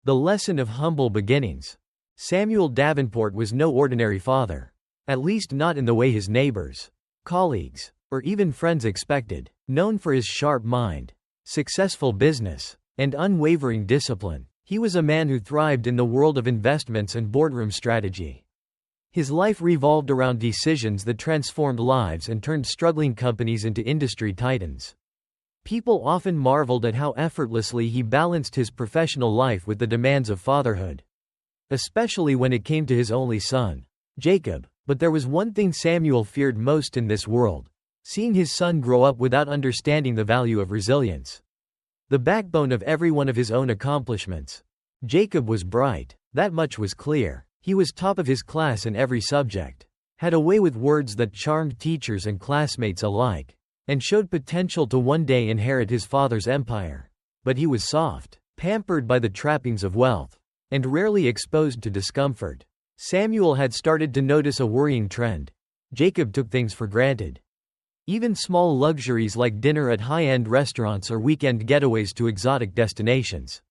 The lesson of humble beginnings. Samuel Davenport was no ordinary father. At least not in the way his neighbors, colleagues, or even friends expected. Known for his sharp mind, successful business, and unwavering discipline, he was a man who thrived in the world of investments and boardroom strategy. His life revolved around decisions that transformed lives and turned struggling companies into industry titans. People often marveled at how effortlessly he balanced his professional life with the demands of fatherhood, especially when it came to his only son, Jacob. But there was one thing Samuel feared most in this world: seeing his son grow up without understanding the value of resilience. The backbone of every one of his own accomplishments. Jacob was bright, that much was clear. He was top of his class in every subject, had a way with words that charmed teachers and classmates alike, and showed potential to one day inherit his father's empire. But he was soft, pampered by the trappings of wealth, and rarely exposed to discomfort. Samuel had started to notice a worrying trend. Jacob took things for granted. Even small luxuries like dinner at high-end restaurants or weekend getaways to exotic destinations.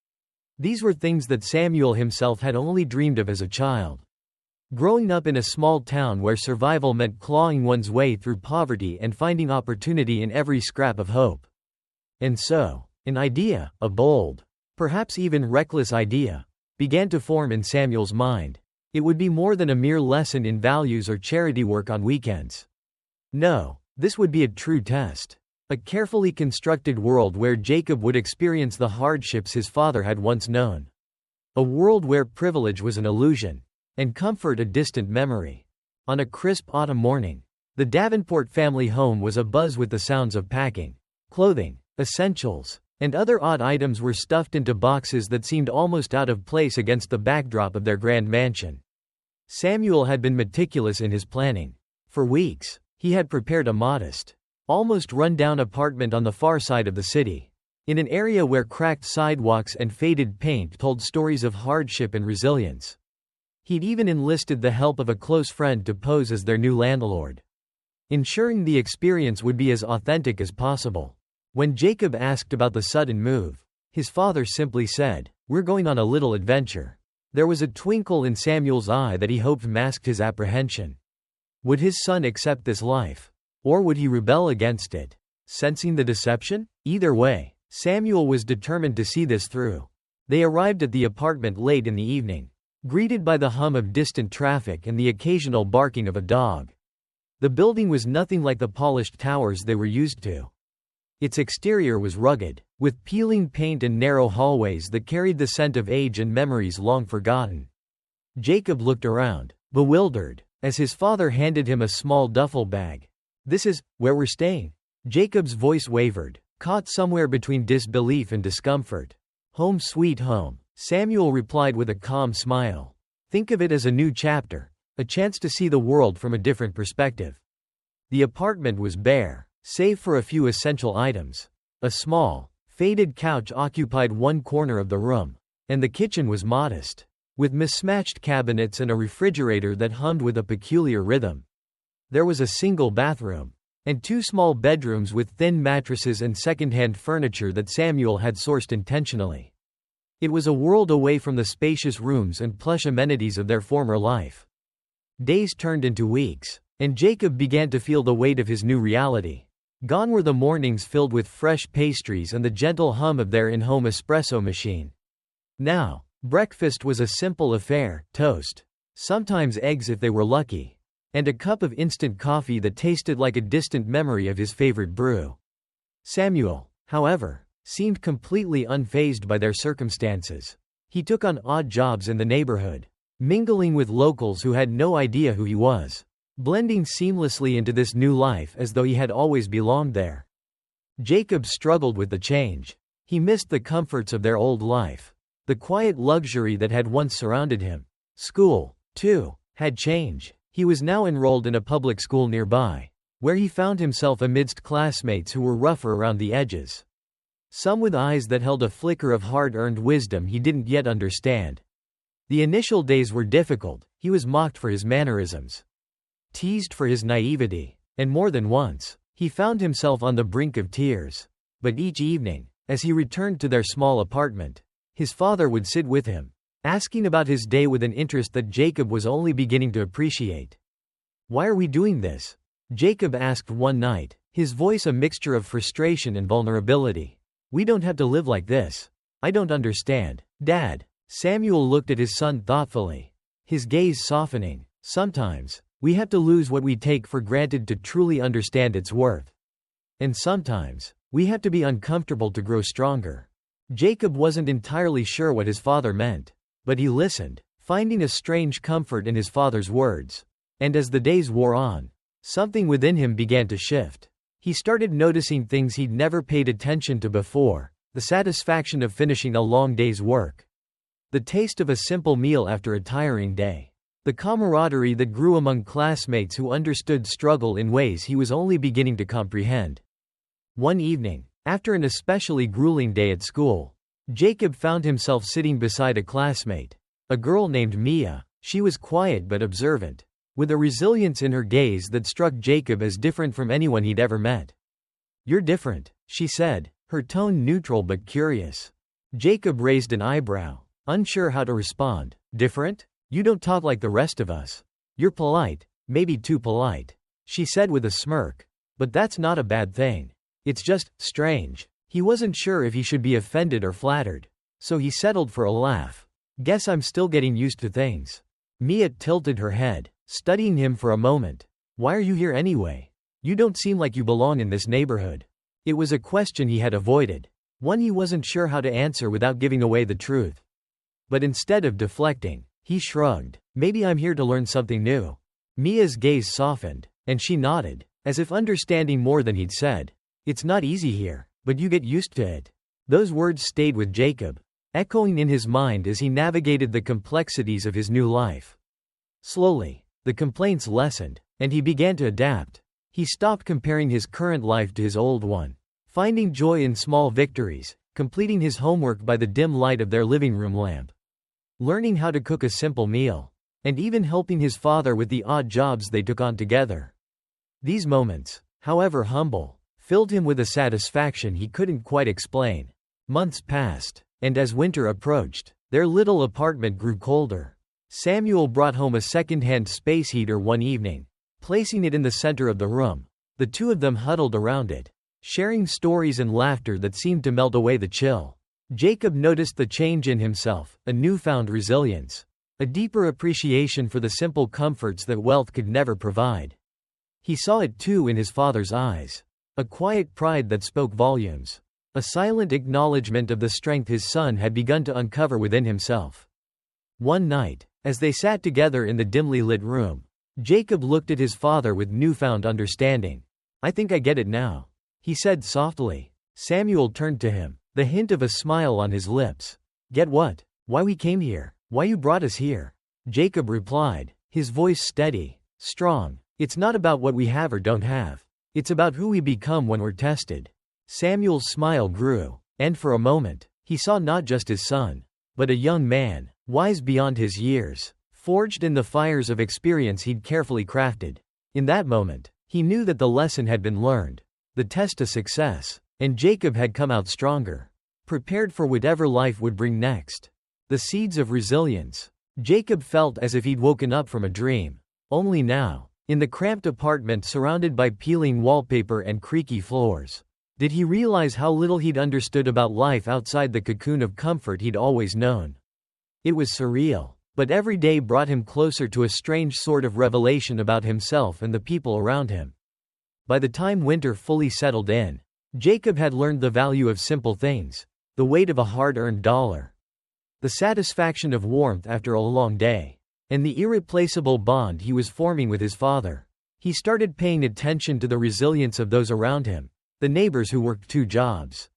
These were things that Samuel himself had only dreamed of as a child. Growing up in a small town where survival meant clawing one's way through poverty and finding opportunity in every scrap of hope. And so, an idea, a bold, perhaps even reckless idea, began to form in Samuel's mind. It would be more than a mere lesson in values or charity work on weekends. No, this would be a true test. A carefully constructed world where Jacob would experience the hardships his father had once known. A world where privilege was an illusion, and comfort a distant memory. On a crisp autumn morning, the Davenport family home was abuzz with the sounds of packing. Clothing, essentials, and other odd items were stuffed into boxes that seemed almost out of place against the backdrop of their grand mansion. Samuel had been meticulous in his planning. For weeks, he had prepared a modest, almost run-down apartment on the far side of the city, in an area where cracked sidewalks and faded paint told stories of hardship and resilience. He'd even enlisted the help of a close friend to pose as their new landlord, ensuring the experience would be as authentic as possible. When Jacob asked about the sudden move, his father simply said, "We're going on a little adventure." There was a twinkle in Samuel's eye that he hoped masked his apprehension. Would his son accept this life? Or would he rebel against it? Sensing the deception? Either way, Samuel was determined to see this through. They arrived at the apartment late in the evening, greeted by the hum of distant traffic and the occasional barking of a dog. The building was nothing like the polished towers they were used to. Its exterior was rugged, with peeling paint and narrow hallways that carried the scent of age and memories long forgotten. Jacob looked around, bewildered, as his father handed him a small duffel bag. "This is where we're staying?" Jacob's voice wavered, caught somewhere between disbelief and discomfort. "Home sweet home," Samuel replied with a calm smile. "Think of it as a new chapter, a chance to see the world from a different perspective." The apartment was bare, save for a few essential items. A small, faded couch occupied one corner of the room, and the kitchen was modest, with mismatched cabinets and a refrigerator that hummed with a peculiar rhythm. There was a single bathroom, and two small bedrooms with thin mattresses and second-hand furniture that Samuel had sourced intentionally. It was a world away from the spacious rooms and plush amenities of their former life. Days turned into weeks, and Jacob began to feel the weight of his new reality. Gone were the mornings filled with fresh pastries and the gentle hum of their in-home espresso machine. Now, breakfast was a simple affair: toast, sometimes eggs if they were lucky, and a cup of instant coffee that tasted like a distant memory of his favorite brew. Samuel, however, seemed completely unfazed by their circumstances. He took on odd jobs in the neighborhood, mingling with locals who had no idea who he was, blending seamlessly into this new life as though he had always belonged there. Jacob struggled with the change. He missed the comforts of their old life, the quiet luxury that had once surrounded him. School, too, had changed. He was now enrolled in a public school nearby, where he found himself amidst classmates who were rougher around the edges. Some with eyes that held a flicker of hard-earned wisdom he didn't yet understand. The initial days were difficult. He was mocked for his mannerisms, teased for his naivety, and more than once, he found himself on the brink of tears. But each evening, as he returned to their small apartment, His father would sit with him, asking about his day with an interest that Jacob was only beginning to appreciate. "Why are we doing this?" Jacob asked one night, his voice a mixture of frustration and vulnerability. "We don't have to live like this. I don't understand, Dad." Samuel looked at his son thoughtfully, his gaze softening. "Sometimes, we have to lose what we take for granted to truly understand its worth. And sometimes, we have to be uncomfortable to grow stronger." Jacob wasn't entirely sure what his father meant, but he listened, finding a strange comfort in his father's words. And as the days wore on, something within him began to shift. He started noticing things he'd never paid attention to before: the satisfaction of finishing a long day's work, the taste of a simple meal after a tiring day, the camaraderie that grew among classmates who understood struggle in ways he was only beginning to comprehend. One evening, after an especially grueling day at school, Jacob found himself sitting beside a classmate, a girl named Mia. She was quiet but observant, with a resilience in her gaze that struck Jacob as different from anyone he'd ever met. "You're different," she said, her tone neutral but curious. Jacob raised an eyebrow, unsure how to respond. "Different? You don't talk like the rest of us. You're polite, maybe too polite," she said with a smirk. "But that's not a bad thing. It's just strange." He wasn't sure if he should be offended or flattered, so he settled for a laugh. "Guess I'm still getting used to things." Mia tilted her head, studying him for a moment. "Why are you here anyway? You don't seem like you belong in this neighborhood." It was a question he had avoided, one he wasn't sure how to answer without giving away the truth. But instead of deflecting, he shrugged. "Maybe I'm here to learn something new." Mia's gaze softened, and she nodded, as if understanding more than he'd said. "It's not easy here, but you get used to it." Those words stayed with Jacob, echoing in his mind as he navigated the complexities of his new life. Slowly, the complaints lessened, and he began to adapt. He stopped comparing his current life to his old one, finding joy in small victories, completing his homework by the dim light of their living room lamp, learning how to cook a simple meal, and even helping his father with the odd jobs they took on together. These moments, however humble, filled him with a satisfaction he couldn't quite explain. Months passed, and as winter approached, their little apartment grew colder. Samuel brought home a second-hand space heater one evening, placing it in the center of the room. The two of them huddled around it, sharing stories and laughter that seemed to melt away the chill. Jacob noticed the change in himself, a newfound resilience, a deeper appreciation for the simple comforts that wealth could never provide. He saw it too in his father's eyes, a quiet pride that spoke volumes, a silent acknowledgement of the strength his son had begun to uncover within himself. One night, as they sat together in the dimly lit room, Jacob looked at his father with newfound understanding. "I think I get it now," he said softly. Samuel turned to him, the hint of a smile on his lips. "Get what?" "Why we came here, why you brought us here," Jacob replied, his voice steady, strong. "It's not about what we have or don't have. It's about who we become when we're tested." Samuel's smile grew, and for a moment, he saw not just his son, but a young man, wise beyond his years, forged in the fires of experience he'd carefully crafted. In that moment, he knew that the lesson had been learned, the test a success, and Jacob had come out stronger, prepared for whatever life would bring next. The seeds of resilience. Jacob felt as if he'd woken up from a dream. Only now, in the cramped apartment surrounded by peeling wallpaper and creaky floors, did he realize how little he'd understood about life outside the cocoon of comfort he'd always known. It was surreal, but every day brought him closer to a strange sort of revelation about himself and the people around him. By the time winter fully settled in, Jacob had learned the value of simple things, the weight of a hard-earned dollar, the satisfaction of warmth after a long day, and the irreplaceable bond he was forming with his father. He started paying attention to the resilience of those around him, the neighbors who worked 2 jobs,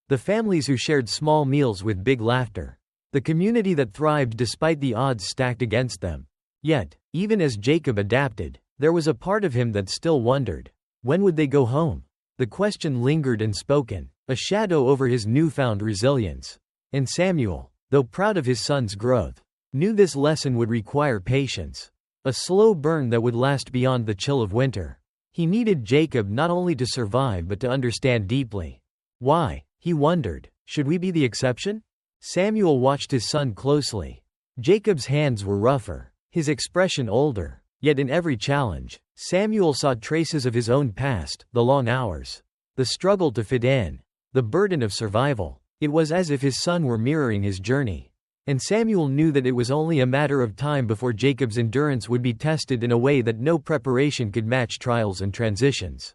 the families who shared small meals with big laughter, the community that thrived despite the odds stacked against them. Yet, even as Jacob adapted, there was a part of him that still wondered, when would they go home? The question lingered unspoken, a shadow over his newfound resilience. And Samuel, though proud of his son's growth, knew this lesson would require patience, a slow burn that would last beyond the chill of winter. He needed Jacob not only to survive but to understand deeply. Why, he wondered, should we be the exception? Samuel watched his son closely. Jacob's hands were rougher, his expression older. Yet in every challenge, Samuel saw traces of his own past, the long hours, the struggle to fit in, the burden of survival. It was as if his son were mirroring his journey. And Samuel knew that it was only a matter of time before Jacob's endurance would be tested in a way that no preparation could match. Trials and transitions.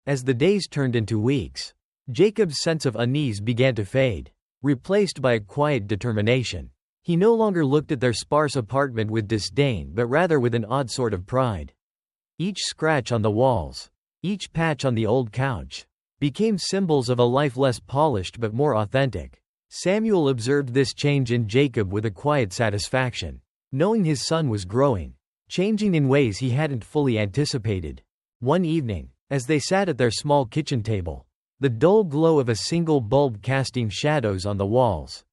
As the days turned into weeks, Jacob's sense of unease began to fade, replaced by a quiet determination. He no longer looked at their sparse apartment with disdain but rather with an odd sort of pride. Each scratch on the walls, each patch on the old couch, became symbols of a life less polished but more authentic. Samuel observed this change in Jacob with a quiet satisfaction, knowing his son was growing, changing in ways he hadn't fully anticipated. One evening, as they sat at their small kitchen table, the dull glow of a single bulb casting shadows on the walls,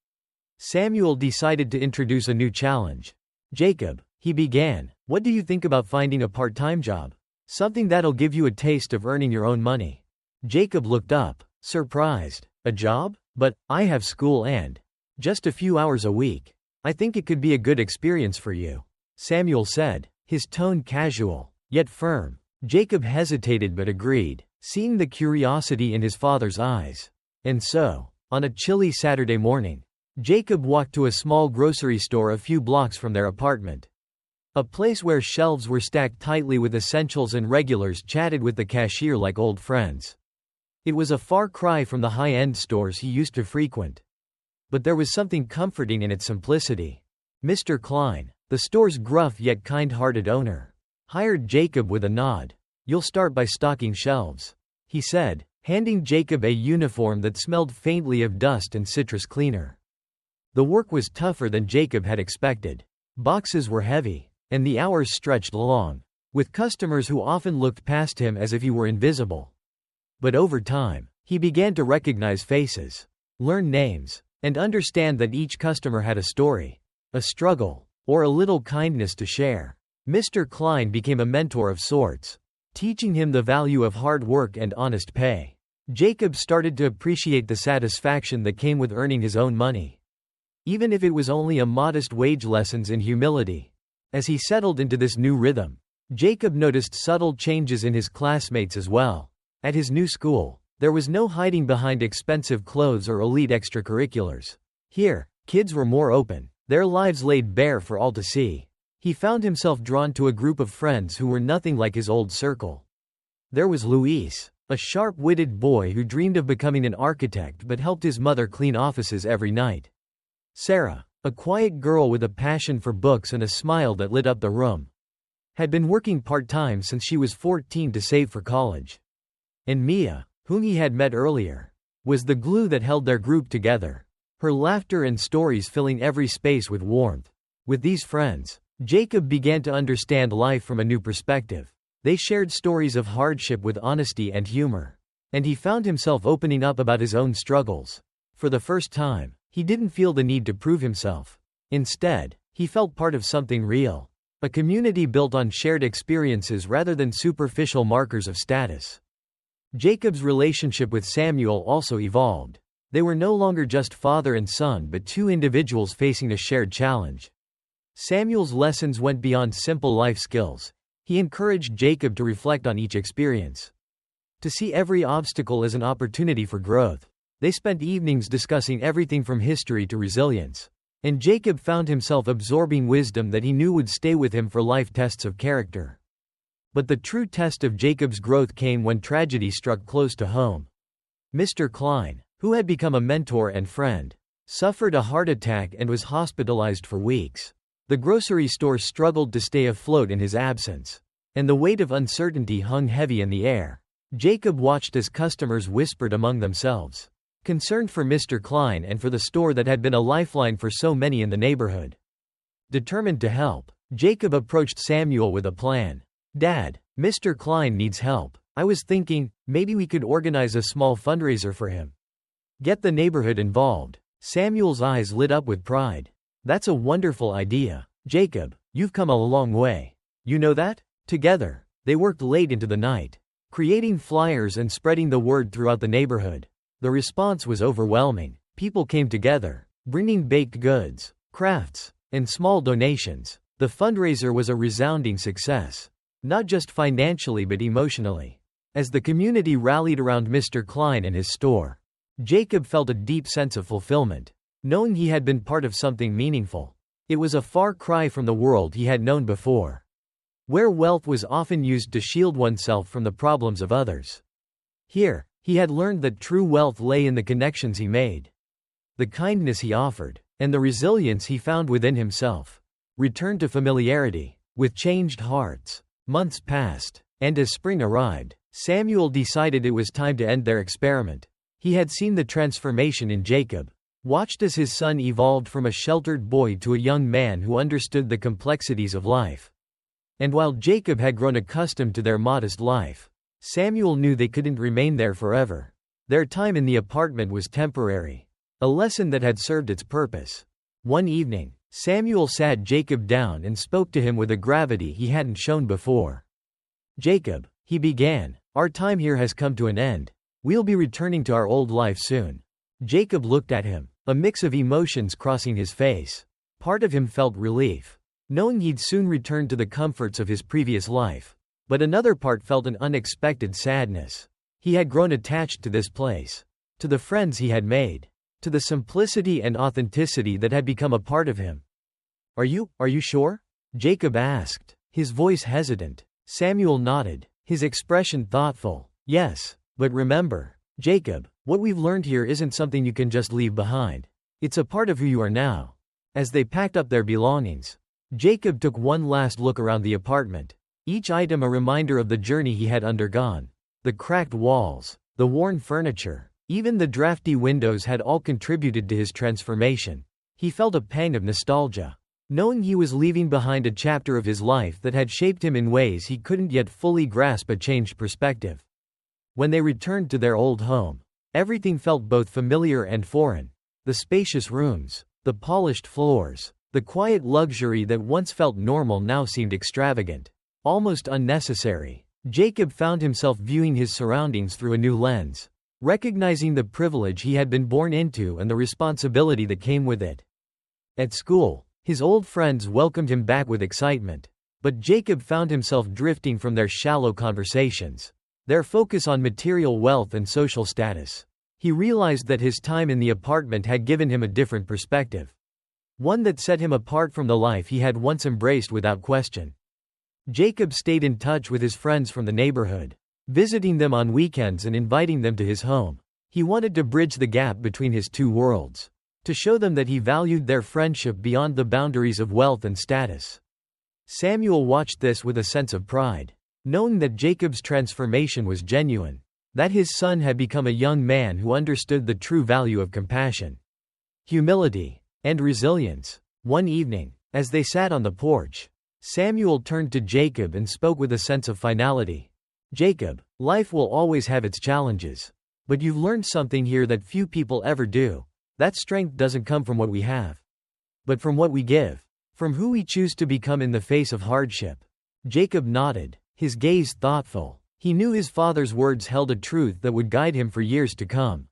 Samuel decided to introduce a new challenge. "Jacob," he began, "what do you think about finding a part-time job? Something that'll give you a taste of earning your own money." Jacob looked up, surprised. "A job? But I have school and just a few hours a week. I think it could be a good experience for you," Samuel said, his tone casual, yet firm. Jacob hesitated but agreed, seeing the curiosity in his father's eyes. And so, on a chilly Saturday morning, Jacob walked to a small grocery store a few blocks from their apartment. A place where shelves were stacked tightly with essentials and regulars chatted with the cashier like old friends. It was a far cry from the high-end stores he used to frequent. But there was something comforting in its simplicity. Mr. Klein, the store's gruff yet kind-hearted owner, hired Jacob with a nod. "You'll start by stocking shelves," he said, handing Jacob a uniform that smelled faintly of dust and citrus cleaner. The work was tougher than Jacob had expected. Boxes were heavy, and the hours stretched long, with customers who often looked past him as if he were invisible. But over time, he began to recognize faces, learn names, and understand that each customer had a story, a struggle, or a little kindness to share. Mr. Klein became a mentor of sorts, teaching him the value of hard work and honest pay. Jacob started to appreciate the satisfaction that came with earning his own money, even if it was only a modest wage. Lessons in humility. As he settled into this new rhythm, Jacob noticed subtle changes in his classmates as well. At his new school, there was no hiding behind expensive clothes or elite extracurriculars. Here, kids were more open, their lives laid bare for all to see. He found himself drawn to a group of friends who were nothing like his old circle. There was Luis, a sharp-witted boy who dreamed of becoming an architect but helped his mother clean offices every night. Sarah, a quiet girl with a passion for books and a smile that lit up the room, had been working part-time since she was 14 to save for college. And Mia, whom he had met earlier, was the glue that held their group together, her laughter and stories filling every space with warmth. With these friends, Jacob began to understand life from a new perspective. They shared stories of hardship with honesty and humor, and he found himself opening up about his own struggles. For the first time, he didn't feel the need to prove himself. Instead, he felt part of something real, a community built on shared experiences rather than superficial markers of status. Jacob's relationship with Samuel also evolved. They were no longer just father and son but two individuals facing a shared challenge. Samuel's lessons went beyond simple life skills. He encouraged Jacob to reflect on each experience, to see every obstacle as an opportunity for growth. They spent evenings discussing everything from history to resilience, and Jacob found himself absorbing wisdom that he knew would stay with him for life. Tests of character. But the true test of Jacob's growth came when tragedy struck close to home. Mr. Klein, who had become a mentor and friend, suffered a heart attack and was hospitalized for weeks. The grocery store struggled to stay afloat in his absence, and the weight of uncertainty hung heavy in the air. Jacob watched as customers whispered among themselves, concerned for Mr. Klein and for the store that had been a lifeline for so many in the neighborhood. Determined to help, Jacob approached Samuel with a plan. "Dad, Mr. Klein needs help. I was thinking, maybe we could organize a small fundraiser for him. Get the neighborhood involved." Samuel's eyes lit up with pride. "That's a wonderful idea, Jacob. You've come a long way. You know that?" Together, they worked late into the night, creating flyers and spreading the word throughout the neighborhood. The response was overwhelming. People came together, bringing baked goods, crafts, and small donations. The fundraiser was a resounding success, not just financially but emotionally. As the community rallied around Mr. Klein and his store, Jacob felt a deep sense of fulfillment, knowing he had been part of something meaningful. It was a far cry from the world he had known before, where wealth was often used to shield oneself from the problems of others. Here, he had learned that true wealth lay in the connections he made, the kindness he offered, and the resilience he found within himself. Returned to familiarity. With changed hearts, months passed, and as spring arrived, Samuel decided it was time to end their experiment. He had seen the transformation in Jacob, watched as his son evolved from a sheltered boy to a young man who understood the complexities of life. And while Jacob had grown accustomed to their modest life, Samuel knew they couldn't remain there forever. Their time in the apartment was temporary, a lesson that had served its purpose. One evening, Samuel sat Jacob down and spoke to him with a gravity he hadn't shown before. "Jacob," he began, "our time here has come to an end. We'll be returning to our old life soon." Jacob looked at him, a mix of emotions crossing his face. Part of him felt relief, knowing he'd soon return to the comforts of his previous life. But another part felt an unexpected sadness. He had grown attached to this place, to the friends he had made, to the simplicity and authenticity that had become a part of him. Are you sure?" Jacob asked, his voice hesitant. Samuel nodded, his expression thoughtful. "Yes, but remember, Jacob, what we've learned here isn't something you can just leave behind. It's a part of who you are now." As they packed up their belongings, Jacob took one last look around the apartment, each item a reminder of the journey he had undergone. The cracked walls, the worn furniture, even the drafty windows had all contributed to his transformation. He felt a pang of nostalgia, knowing he was leaving behind a chapter of his life that had shaped him in ways he couldn't yet fully grasp. A changed perspective. When they returned to their old home, everything felt both familiar and foreign. The spacious rooms, the polished floors, the quiet luxury that once felt normal now seemed extravagant, almost unnecessary. Jacob found himself viewing his surroundings through a new lens, recognizing the privilege he had been born into and the responsibility that came with it. At school, his old friends welcomed him back with excitement, but Jacob found himself drifting from their shallow conversations, their focus on material wealth and social status. He realized that his time in the apartment had given him a different perspective, one that set him apart from the life he had once embraced without question. Jacob stayed in touch with his friends from the neighborhood, visiting them on weekends and inviting them to his home. He wanted to bridge the gap between his two worlds, to show them that he valued their friendship beyond the boundaries of wealth and status. Samuel watched this with a sense of pride, knowing that Jacob's transformation was genuine, that his son had become a young man who understood the true value of compassion, humility, and resilience. One evening, as they sat on the porch, Samuel turned to Jacob and spoke with a sense of finality. "Jacob, life will always have its challenges, but you've learned something here that few people ever do. That strength doesn't come from what we have, but from what we give, from who we choose to become in the face of hardship." Jacob nodded, his gaze thoughtful. He knew his father's words held a truth that would guide him for years to come.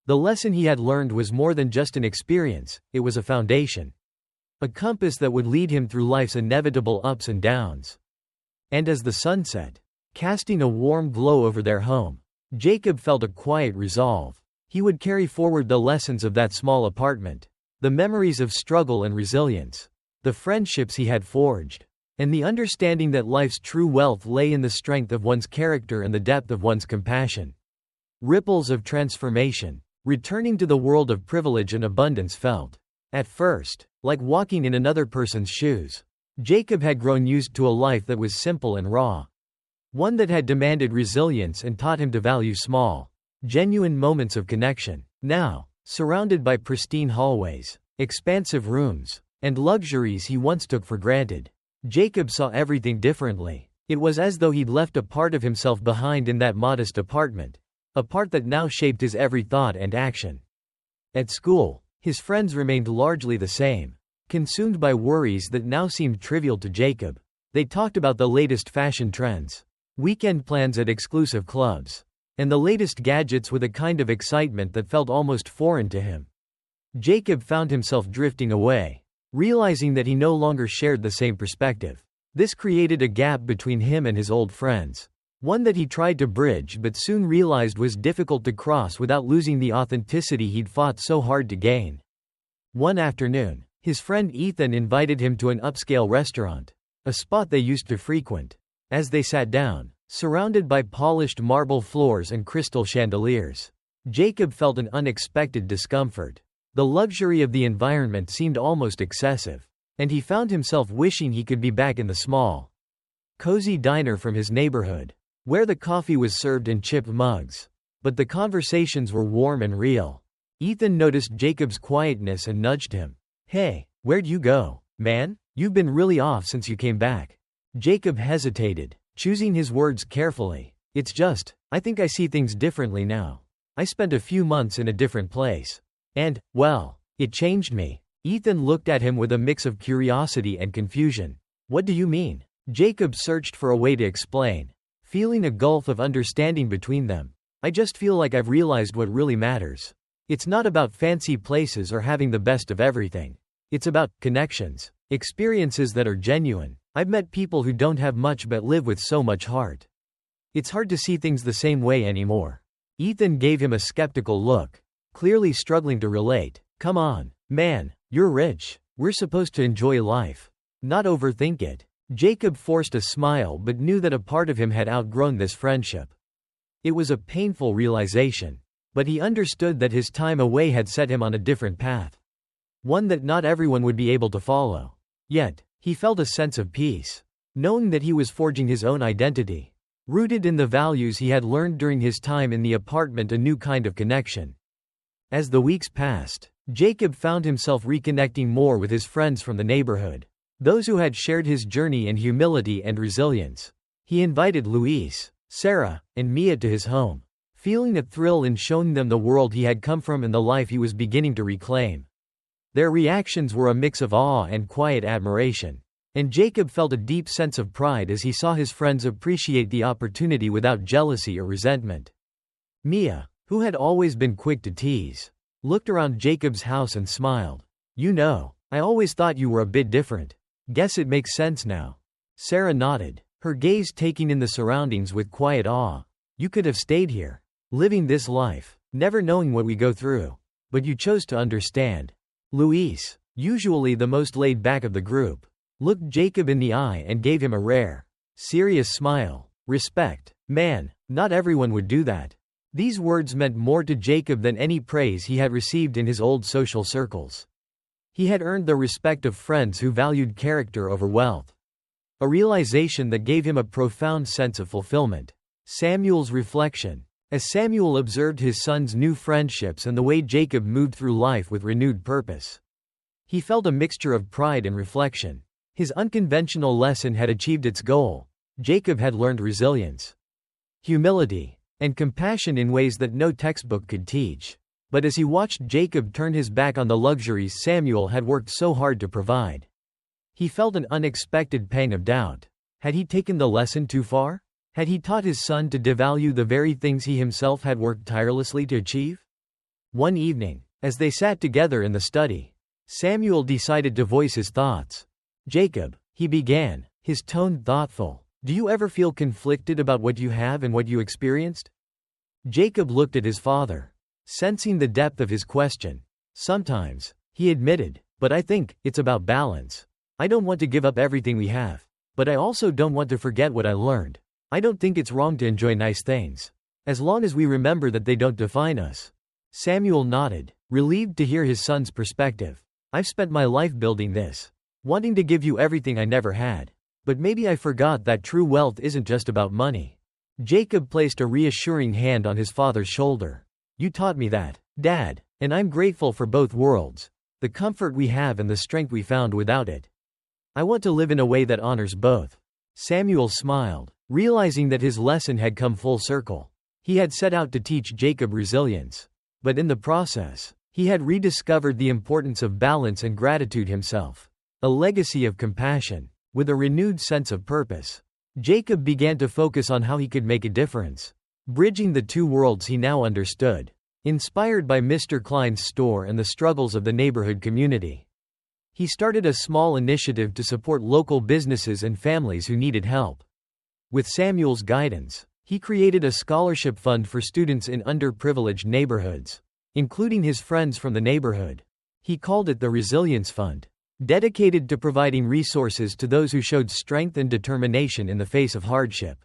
The lesson he had learned was more than just an experience, it was a foundation, a compass that would lead him through life's inevitable ups and downs. And as the sun set, casting a warm glow over their home, Jacob felt a quiet resolve. He would carry forward the lessons of that small apartment, the memories of struggle and resilience, the friendships he had forged, and the understanding that life's true wealth lay in the strength of one's character and the depth of one's compassion. Ripples of transformation. Returning to the world of privilege and abundance felt, at first, like walking in another person's shoes. Jacob had grown used to a life that was simple and raw, one that had demanded resilience and taught him to value small, genuine moments of connection. Now, surrounded by pristine hallways, expansive rooms, and luxuries he once took for granted, Jacob saw everything differently. It was as though he'd left a part of himself behind in that modest apartment, a part that now shaped his every thought and action. At school, his friends remained largely the same, consumed by worries that now seemed trivial to Jacob. They talked about the latest fashion trends, weekend plans at exclusive clubs, and the latest gadgets with a kind of excitement that felt almost foreign to him. Jacob found himself drifting away, realizing that he no longer shared the same perspective. This created a gap between him and his old friends, one that he tried to bridge but soon realized was difficult to cross without losing the authenticity he'd fought so hard to gain. One afternoon, his friend Ethan invited him to an upscale restaurant, a spot they used to frequent. As they sat down, surrounded by polished marble floors and crystal chandeliers, Jacob felt an unexpected discomfort. The luxury of the environment seemed almost excessive, and he found himself wishing he could be back in the small, cozy diner from his neighborhood, where the coffee was served in chipped mugs, but the conversations were warm and real. Ethan noticed Jacob's quietness and nudged him. "Hey, where'd you go, man? You've been really off since you came back." Jacob hesitated, choosing his words carefully. "It's just, I think I see things differently now. I spent a few months in a different place. And, well, it changed me." Ethan looked at him with a mix of curiosity and confusion. "What do you mean?" Jacob searched for a way to explain, feeling a gulf of understanding between them. "I just feel like I've realized what really matters. It's not about fancy places or having the best of everything. It's about connections, experiences that are genuine. I've met people who don't have much but live with so much heart. It's hard to see things the same way anymore." Ethan gave him a skeptical look, clearly struggling to relate. "Come on, man, you're rich. We're supposed to enjoy life, not overthink it." Jacob forced a smile but knew that a part of him had outgrown this friendship. It was a painful realization, but he understood that his time away had set him on a different path, one that not everyone would be able to follow. Yet, he felt a sense of peace, knowing that he was forging his own identity, rooted in the values he had learned during his time in the apartment, a new kind of connection. As the weeks passed, Jacob found himself reconnecting more with his friends from the neighborhood, those who had shared his journey in humility and resilience. He invited Luis, Sarah, and Mia to his home, feeling a thrill in showing them the world he had come from and the life he was beginning to reclaim. Their reactions were a mix of awe and quiet admiration, and Jacob felt a deep sense of pride as he saw his friends appreciate the opportunity without jealousy or resentment. Mia, who had always been quick to tease, looked around Jacob's house and smiled. "You know, I always thought you were a bit different. Guess it makes sense now." Sarah nodded, her gaze taking in the surroundings with quiet awe. "You could have stayed here, living this life, never knowing what we go through. But you chose to understand." Luis, usually the most laid back of the group, looked Jacob in the eye and gave him a rare, serious smile. "Respect, man, not everyone would do that." These words meant more to Jacob than any praise he had received in his old social circles. He had earned the respect of friends who valued character over wealth, a realization that gave him a profound sense of fulfillment. Samuel's reflection. As Samuel observed his son's new friendships and the way Jacob moved through life with renewed purpose, he felt a mixture of pride and reflection. His unconventional lesson had achieved its goal. Jacob had learned resilience, humility, and compassion in ways that no textbook could teach. But as he watched Jacob turn his back on the luxuries Samuel had worked so hard to provide, he felt an unexpected pang of doubt. Had he taken the lesson too far? Had he taught his son to devalue the very things he himself had worked tirelessly to achieve? One evening, as they sat together in the study, Samuel decided to voice his thoughts. "Jacob," he began, his tone thoughtful, "do you ever feel conflicted about what you have and what you experienced?" Jacob looked at his father, sensing the depth of his question. "Sometimes," he admitted, "but I think it's about balance. I don't want to give up everything we have, but I also don't want to forget what I learned. I don't think it's wrong to enjoy nice things, as long as we remember that they don't define us." Samuel nodded, relieved to hear his son's perspective. "I've spent my life building this, wanting to give you everything I never had. But maybe I forgot that true wealth isn't just about money." Jacob placed a reassuring hand on his father's shoulder. "You taught me that, Dad, and I'm grateful for both worlds, the comfort we have and the strength we found without it. I want to live in a way that honors both." Samuel smiled, realizing that his lesson had come full circle. He had set out to teach Jacob resilience, but in the process, he had rediscovered the importance of balance and gratitude himself, a legacy of compassion. With a renewed sense of purpose, Jacob began to focus on how he could make a difference, bridging the two worlds he now understood. Inspired by Mr. Klein's store and the struggles of the neighborhood community, he started a small initiative to support local businesses and families who needed help. With Samuel's guidance, he created a scholarship fund for students in underprivileged neighborhoods, including his friends from the neighborhood. He called it the Resilience Fund, dedicated to providing resources to those who showed strength and determination in the face of hardship.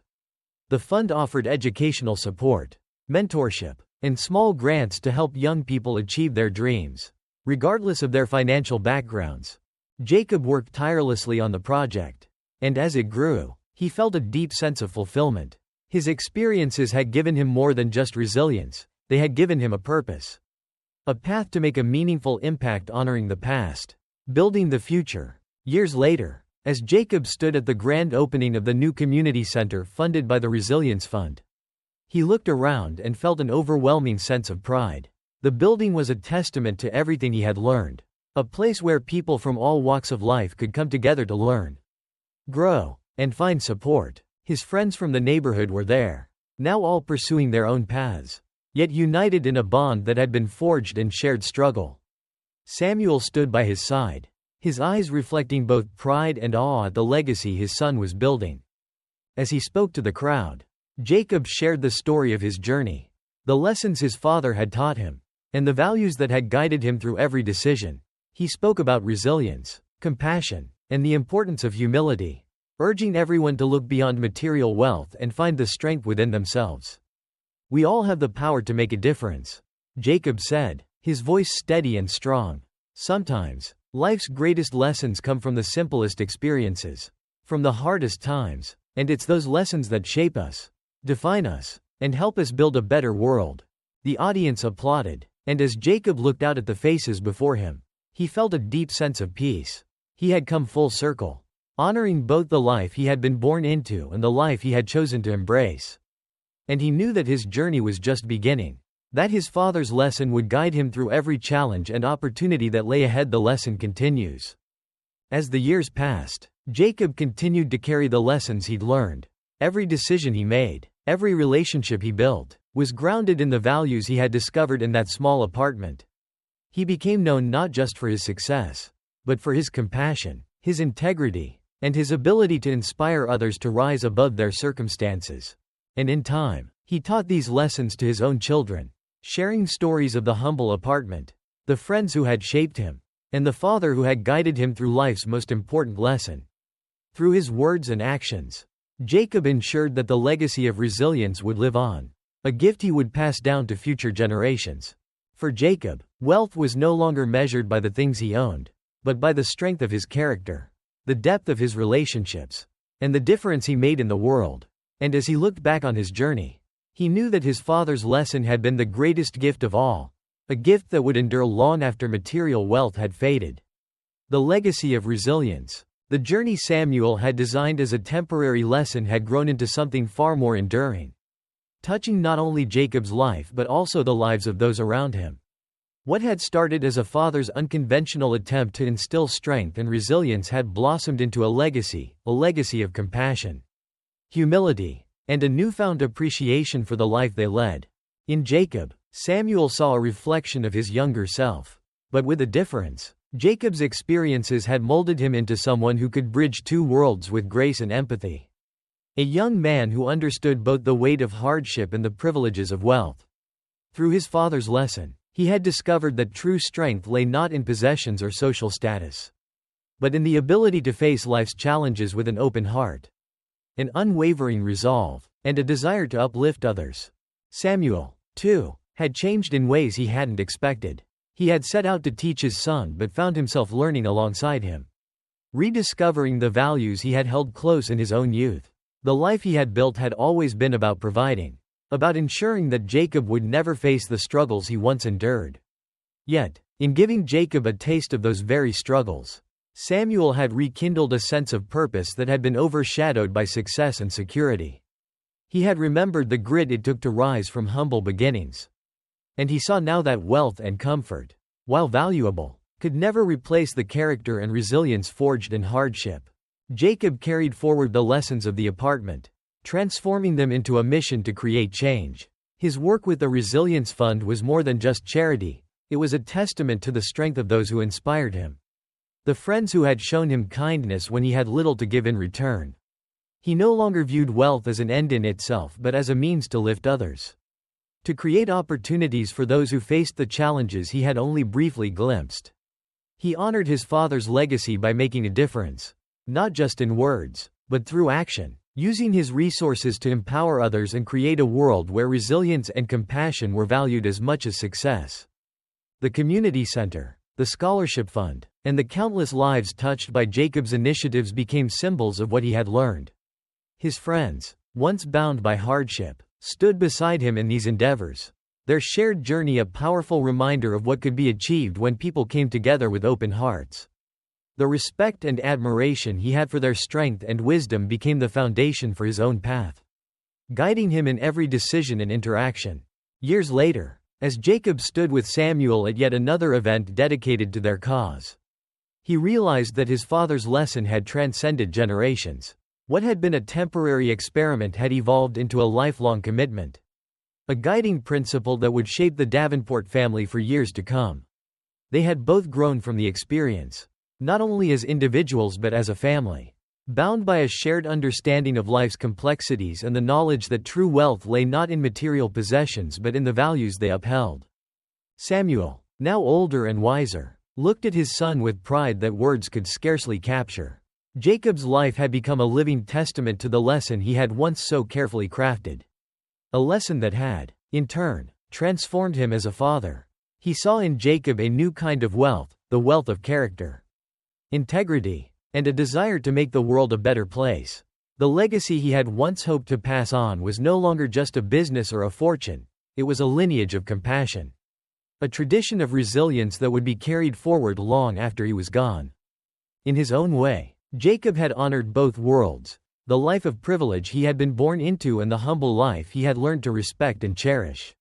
The fund offered educational support, mentorship, and small grants to help young people achieve their dreams, regardless of their financial backgrounds. Jacob worked tirelessly on the project, and as it grew, he felt a deep sense of fulfillment. His experiences had given him more than just resilience, they had given him a purpose. A path to make a meaningful impact honoring the past, building the future. Years later, as Jacob stood at the grand opening of the new community center funded by the Resilience Fund, he looked around and felt an overwhelming sense of pride. The building was a testament to everything he had learned, a place where people from all walks of life could come together to learn, grow, and find support. His friends from the neighborhood were there, now all pursuing their own paths, yet united in a bond that had been forged in shared struggle. Samuel stood by his side, his eyes reflecting both pride and awe at the legacy his son was building. As he spoke to the crowd, Jacob shared the story of his journey, the lessons his father had taught him, and the values that had guided him through every decision. He spoke about resilience, compassion, and the importance of humility, urging everyone to look beyond material wealth and find the strength within themselves. "We all have the power to make a difference," Jacob said, his voice steady and strong. "Sometimes, life's greatest lessons come from the simplest experiences, from the hardest times, and it's those lessons that shape us, define us, and help us build a better world." The audience applauded, and as Jacob looked out at the faces before him, he felt a deep sense of peace. He had come full circle, honoring both the life he had been born into and the life he had chosen to embrace. And he knew that his journey was just beginning, that his father's lesson would guide him through every challenge and opportunity that lay ahead. The lesson continues. As the years passed, Jacob continued to carry the lessons he'd learned. Every decision he made, every relationship he built, was grounded in the values he had discovered in that small apartment. He became known not just for his success, but for his compassion, his integrity, and his ability to inspire others to rise above their circumstances. And in time, he taught these lessons to his own children, sharing stories of the humble apartment, the friends who had shaped him, and the father who had guided him through life's most important lesson. Through his words and actions, Jacob ensured that the legacy of resilience would live on, a gift he would pass down to future generations. For Jacob, wealth was no longer measured by the things he owned, but by the strength of his character, the depth of his relationships, and the difference he made in the world. And as he looked back on his journey, he knew that his father's lesson had been the greatest gift of all, a gift that would endure long after material wealth had faded. The legacy of resilience, the journey Samuel had designed as a temporary lesson, had grown into something far more enduring, touching not only Jacob's life but also the lives of those around him. What had started as a father's unconventional attempt to instill strength and resilience had blossomed into a legacy of compassion, humility, and a newfound appreciation for the life they led. In Jacob, Samuel saw a reflection of his younger self. But with a difference. Jacob's experiences had molded him into someone who could bridge two worlds with grace and empathy. A young man who understood both the weight of hardship and the privileges of wealth. Through his father's lesson, he had discovered that true strength lay not in possessions or social status, but in the ability to face life's challenges with an open heart, an unwavering resolve, and a desire to uplift others. Samuel, too, had changed in ways he hadn't expected. He had set out to teach his son but found himself learning alongside him, rediscovering the values he had held close in his own youth. The life he had built had always been about providing, about ensuring that Jacob would never face the struggles he once endured. Yet, in giving Jacob a taste of those very struggles, Samuel had rekindled a sense of purpose that had been overshadowed by success and security. He had remembered the grit it took to rise from humble beginnings. And he saw now that wealth and comfort, while valuable, could never replace the character and resilience forged in hardship. Jacob carried forward the lessons of the apartment, transforming them into a mission to create change. His work with the Resilience Fund was more than just charity, it was a testament to the strength of those who inspired him. The friends who had shown him kindness when he had little to give in return. He no longer viewed wealth as an end in itself but as a means to lift others. To create opportunities for those who faced the challenges he had only briefly glimpsed. He honored his father's legacy by making a difference. Not just in words, but through action. Using his resources to empower others and create a world where resilience and compassion were valued as much as success. The community center, the scholarship fund, and the countless lives touched by Jacob's initiatives became symbols of what he had learned. His friends, once bound by hardship, stood beside him in these endeavors. Their shared journey a powerful reminder of what could be achieved when people came together with open hearts. The respect and admiration he had for their strength and wisdom became the foundation for his own path, guiding him in every decision and interaction. Years later, as Jacob stood with Samuel at yet another event dedicated to their cause, he realized that his father's lesson had transcended generations. What had been a temporary experiment had evolved into a lifelong commitment, a guiding principle that would shape the Davenport family for years to come. They had both grown from the experience, not only as individuals but as a family, bound by a shared understanding of life's complexities and the knowledge that true wealth lay not in material possessions but in the values they upheld. Samuel, now older and wiser, looked at his son with pride that words could scarcely capture. Jacob's life had become a living testament to the lesson he had once so carefully crafted. A lesson that had, in turn, transformed him as a father. He saw in Jacob a new kind of wealth, the wealth of character, integrity, and a desire to make the world a better place. The legacy he had once hoped to pass on was no longer just a business or a fortune, it was a lineage of compassion. A tradition of resilience that would be carried forward long after he was gone. In his own way, Jacob had honored both worlds, the life of privilege he had been born into and the humble life he had learned to respect and cherish.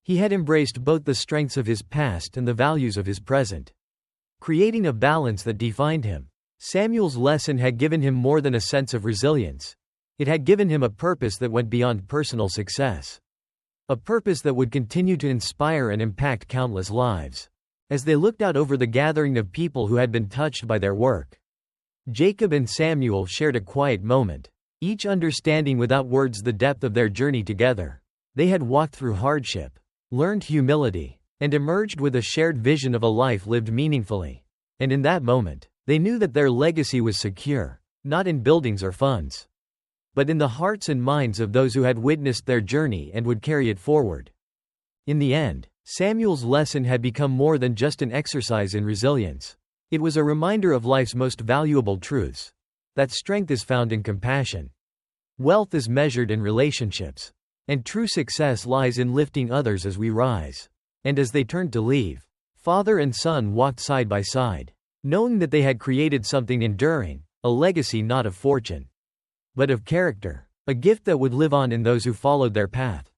He had embraced both the strengths of his past and the values of his present, creating a balance that defined him. Samuel's lesson had given him more than a sense of resilience. It had given him a purpose that went beyond personal success. A purpose that would continue to inspire and impact countless lives. As they looked out over the gathering of people who had been touched by their work, Jacob and Samuel shared a quiet moment, each understanding without words the depth of their journey together. They had walked through hardship, learned humility, and emerged with a shared vision of a life lived meaningfully. And in that moment, they knew that their legacy was secure, not in buildings or funds, but in the hearts and minds of those who had witnessed their journey and would carry it forward. In the end, Samuel's lesson had become more than just an exercise in resilience. It was a reminder of life's most valuable truths. That strength is found in compassion. Wealth is measured in relationships. And true success lies in lifting others as we rise. And as they turned to leave, father and son walked side by side, knowing that they had created something enduring, a legacy not of fortune, but of character, a gift that would live on in those who followed their path.